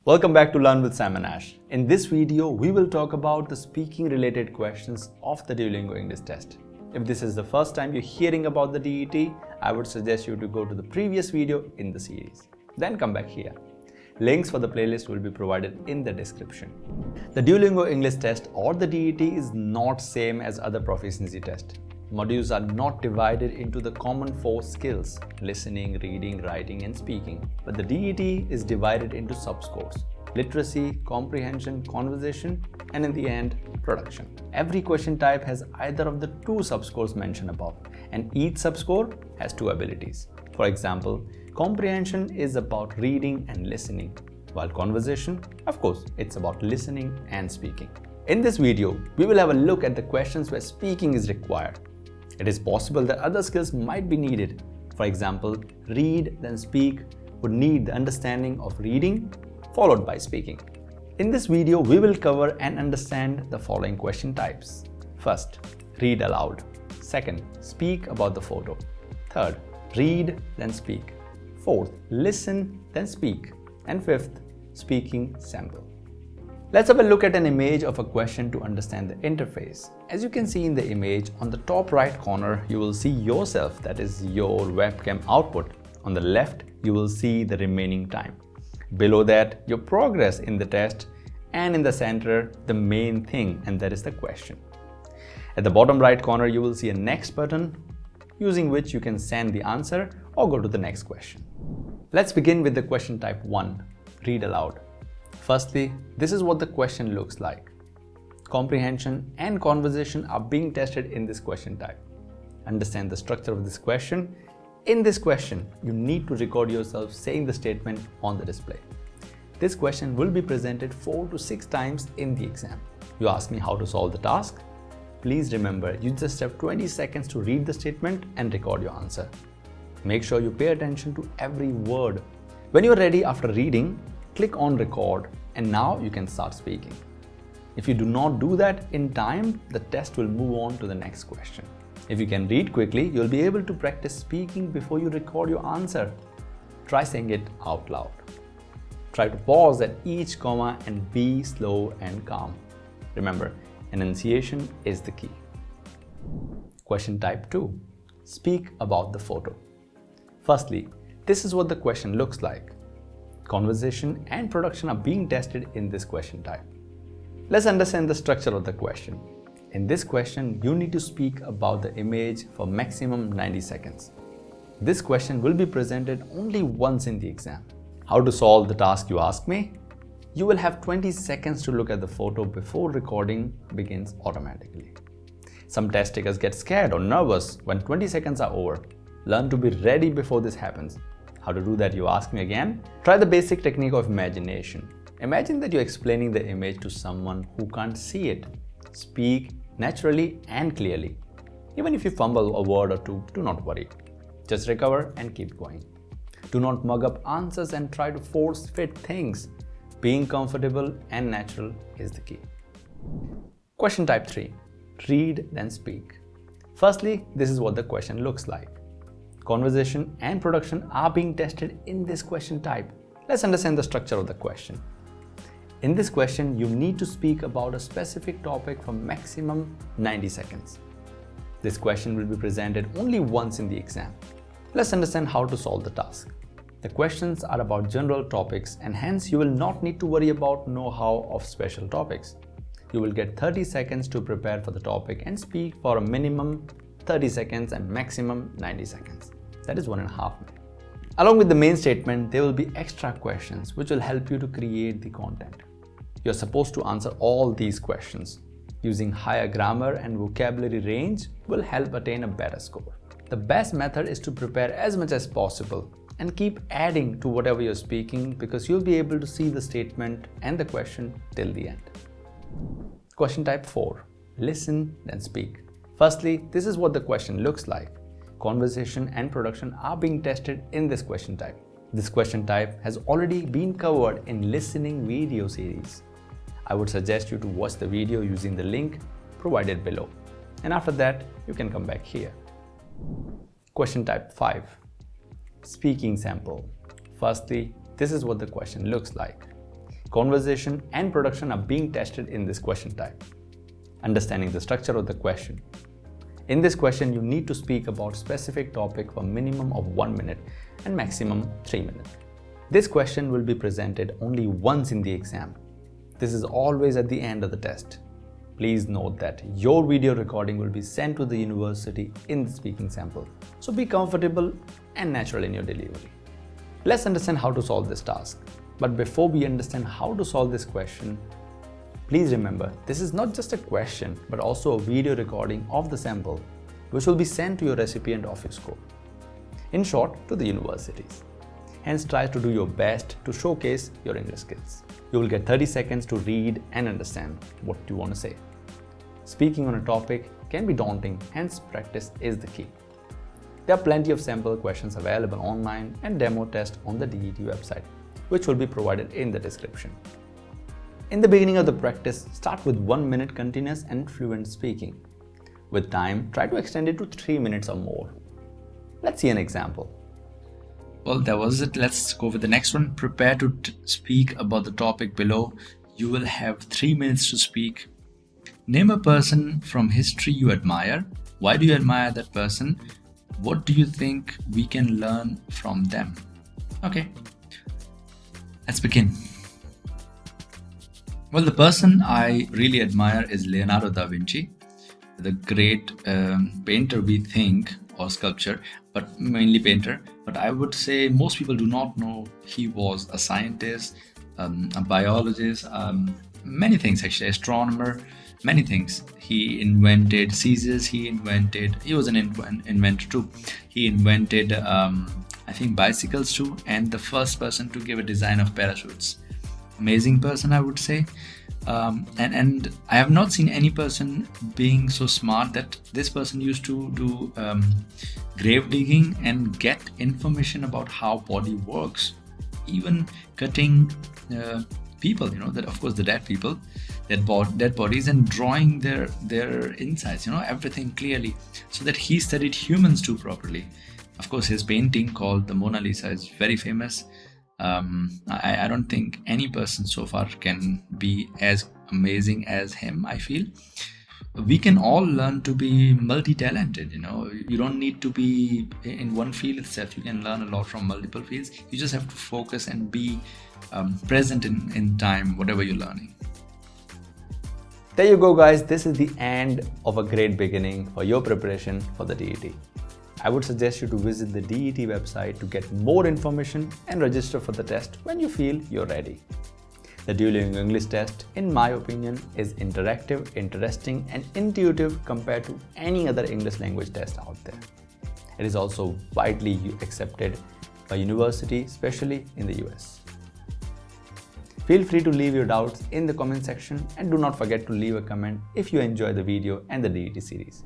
Welcome back to Learn with Sam and Ash. In this video, we will talk about the speaking related questions of the Duolingo English test. If this is the first time you're hearing about the DET, I would suggest you to go to the previous video in the series. Then come back here. Links for the playlist will be provided in the description. The Duolingo English test or the DET is not same as other proficiency tests. Modules are not divided into the common 4 skills: listening, reading, writing and speaking. But the DET is divided into subscores: literacy, comprehension, conversation and in the end, production. Every question type has either of the 2 subscores mentioned above, and each subscore has 2 abilities. For example, comprehension is about reading and listening, while conversation, of course, it's about listening and speaking. In this video, we will have a look at the questions where speaking is required. It is possible that other skills might be needed. For example, read then speak would need the understanding of reading followed by speaking. In this video, we will cover and understand the following question types. First, read aloud. Second, speak about the photo. Third, read then speak. Fourth, listen then speak. And fifth, speaking sample. Let's have a look at an image of a question to understand the interface. As you can see in the image, on the top right corner, you will see yourself, that is your webcam output. On the left, you will see the remaining time. Below that, your progress in the test, and in the center, the main thing, and that is the question. At the bottom right corner, you will see a next button, using which you can send the answer or go to the next question. Let's begin with the question type 1, read aloud. Firstly, this is what the question looks like. Comprehension and conversation are being tested in this question type. Understand the structure of this question. In this question, you need to record yourself saying the statement on the display. This question will be presented 4 to 6 times in the exam. You ask me how to solve the task. Please remember, you just have 20 seconds to read the statement and record your answer. Make sure you pay attention to every word. When you're ready after reading, click on record and now you can start speaking. If you do not do that in time, the test will move on to the next question. If you can read quickly, you'll be able to practice speaking before you record your answer. Try saying it out loud. Try to pause at each comma and be slow and calm. Remember, enunciation is the key. Question type 2. Speak about the photo. Firstly, this is what the question looks like. Conversation and production are being tested in this question type. Let's understand the structure of the question. In this question, you need to speak about the image for maximum 90 seconds. This question will be presented only once in the exam. How to solve the task, you ask me? You will have 20 seconds to look at the photo before recording begins automatically. Some test takers get scared or nervous when 20 seconds are over. Learn to be ready before this happens. How to do that, you ask me again? Try the basic technique of imagination. Imagine that you're explaining the image to someone who can't see it. Speak naturally and clearly. Even if you fumble a word or two, do not worry. Just recover and keep going. Do not mug up answers and try to force fit things. Being comfortable and natural is the key. Question type 3. Read then speak. Firstly, this is what the question looks like. Conversation and production are being tested in this question type. Let's understand the structure of the question. In this question, you need to speak about a specific topic for maximum 90 seconds. This question will be presented only once in the exam. Let's understand how to solve the task. The questions are about general topics and hence you will not need to worry about know-how of special topics. You will get 30 seconds to prepare for the topic and speak for a minimum 30 seconds and maximum 90 seconds. That is 1.5 minutes. Along with the main statement, there will be extra questions which will help you to create the content. You're supposed to answer all these questions. Using higher grammar and vocabulary range will help attain a better score. The best method is to prepare as much as possible and keep adding to whatever you're speaking because you'll be able to see the statement and the question till the end. Question type 4. Listen then speak. Firstly, this is what the question looks like. Conversation and production are being tested in this question type. This question type has already been covered in listening video series. I would suggest you to watch the video using the link provided below. And after that, you can come back here. Question type 5. Speaking sample. Firstly, this is what the question looks like. conversation and production are being tested in this question type. Understanding the structure of the question. In this question, you need to speak about specific topic for minimum of 1 minute and maximum 3 minutes. This question will be presented only once in the exam. This is always at the end of the test. Please note that your video recording will be sent to the university in the speaking sample. So be comfortable and natural in your delivery. Let's understand how to solve this task. But before we understand how to solve this question, please remember, this is not just a question, but also a video recording of the sample, which will be sent to your recipient of your score. In short, to the universities. Hence, try to do your best to showcase your English skills. You will get 30 seconds to read and understand what you want to say. Speaking on a topic can be daunting, hence practice is the key. There are plenty of sample questions available online and demo test on the DET website, which will be provided in the description. In the beginning of the practice, start with 1 minute continuous and fluent speaking. With time, try to extend it to 3 minutes or more. Let's see an example. Well, that was it. Let's go with the next one. Prepare to speak about the topic below. You will have 3 minutes to speak. Name a person from history you admire. Why do you admire that person? What do you think we can learn from them? Okay, let's begin. Well, the person I really admire is Leonardo da Vinci, the great painter we think, or sculptor, but mainly painter. But I would say most people do not know he was a scientist, a biologist, many things actually, astronomer, many things. He invented scissors, he was an inventor too. He invented, I think, bicycles too, and the first person to give a design of parachutes. Amazing person, I would say. And I have not seen any person being so smart that this person used to do grave digging and get information about how body works, even cutting people, that of course the dead people, dead bodies, and drawing their insides, everything clearly, so that he studied humans too properly. Of course, his painting called the Mona Lisa is very famous. I don't think any person so far can be as amazing as him, I feel. We can all learn to be multi-talented, You don't need to be in one field itself. You can learn a lot from multiple fields. You just have to focus and be present in time, whatever you're learning. There you go, guys. This is the end of a great beginning for your preparation for the DET. I would suggest you to visit the DET website to get more information and register for the test when you feel you're ready. The Duolingo English test, in my opinion, is interactive, interesting, and intuitive compared to any other English language test out there. It is also widely accepted by universities, especially in the US. Feel free to leave your doubts in the comment section, and do not forget to leave a comment if you enjoy the video and the DET series.